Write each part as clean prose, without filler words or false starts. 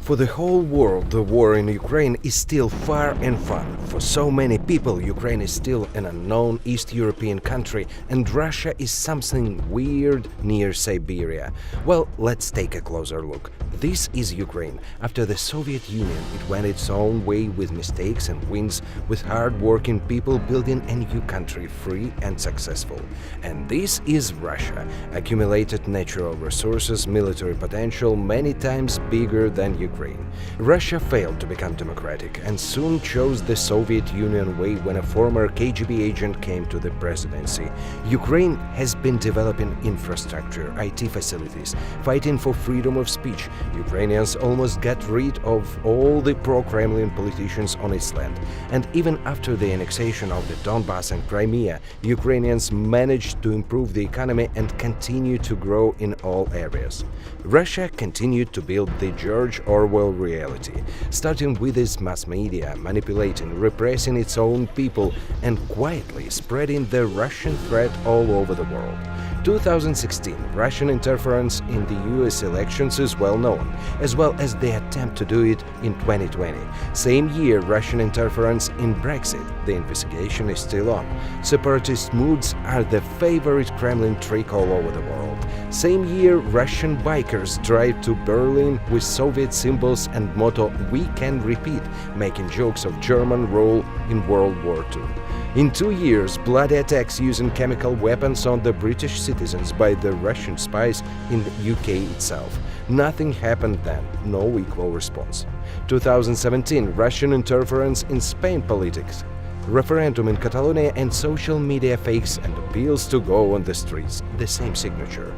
For the whole world, the war in Ukraine is still far and fun. For so many people, Ukraine is still an unknown East European country, and Russia is something weird near Siberia. Well, let's take a closer look. This is Ukraine. After the Soviet Union, it went its own way with mistakes and wins, with hard-working people building a new country, free and successful. And this is Russia. Accumulated natural resources, military potential many times bigger than Ukraine. Russia failed to become democratic and soon chose the Soviet Union way when a former KGB agent came to the presidency. Ukraine has been developing infrastructure, IT facilities, fighting for freedom of speech. Ukrainians almost got rid of all the pro-Kremlin politicians on its land. And even after the annexation of the Donbass and Crimea, Ukrainians managed to improve the economy and continue to grow in all areas. Russia continued to build the George Orwell reality, starting with its mass media, manipulating, repressing its own people, and quietly spreading the Russian threat all over the world. 2016, Russian interference in the US elections is well known, as well as the attempt to do it in 2020. Same year, Russian interference in Brexit. The investigation is still on. Separatist moods are the favorite Kremlin trick all over the world. Same year, Russian bikers drive to Berlin with Soviet symbols and motto "We can repeat," making jokes of German role in World War II. In 2 years, bloody attacks using chemical weapons on the British citizens by the Russian spies in the UK itself. Nothing happened then, no equal response. 2017, Russian interference in Spain politics. Referendum in Catalonia and social media fakes and appeals to go on the streets, the same signature.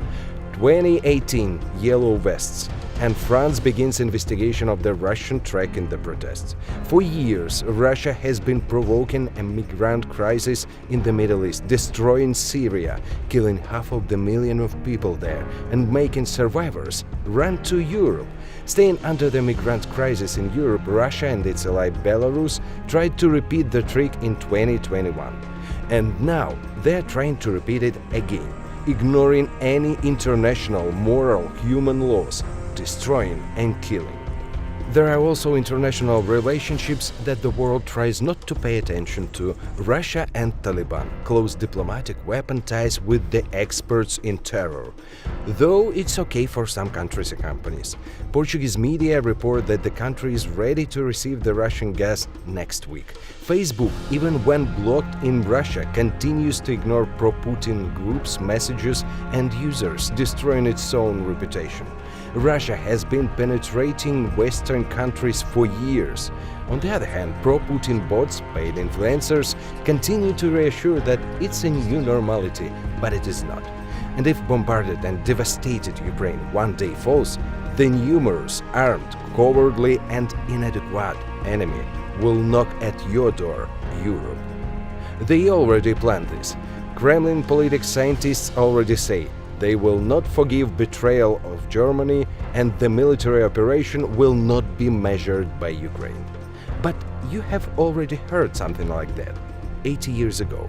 2018, Yellow Vests, and France begins investigation of the Russian track in the protests. For years, Russia has been provoking a migrant crisis in the Middle East, destroying Syria, killing 500,000 of people there, and making survivors run to Europe. Staying under the migrant crisis in Europe, Russia and its ally Belarus tried to repeat the trick in 2021. And now they're trying to repeat it again, ignoring any international moral human laws, destroying and killing. There are also international relationships that the world tries not to pay attention to. Russia and Taliban, close diplomatic weapon ties with the experts in terror. Though it's okay for some countries and companies. Portuguese media report that the country is ready to receive the Russian gas next week. Facebook, even when blocked in Russia, continues to ignore pro-Putin groups, messages and users, destroying its own reputation. Russia has been penetrating Western countries for years. On the other hand, pro-Putin bots, paid influencers, continue to reassure that it's a new normality, but it is not. And if bombarded and devastated Ukraine one day falls, the numerous, armed, cowardly and inadequate enemy will knock at your door, Europe. They already planned this. Kremlin politics scientists already say they will not forgive betrayal of Germany and the military operation will not be measured by Ukraine. But you have already heard something like that 80 years ago.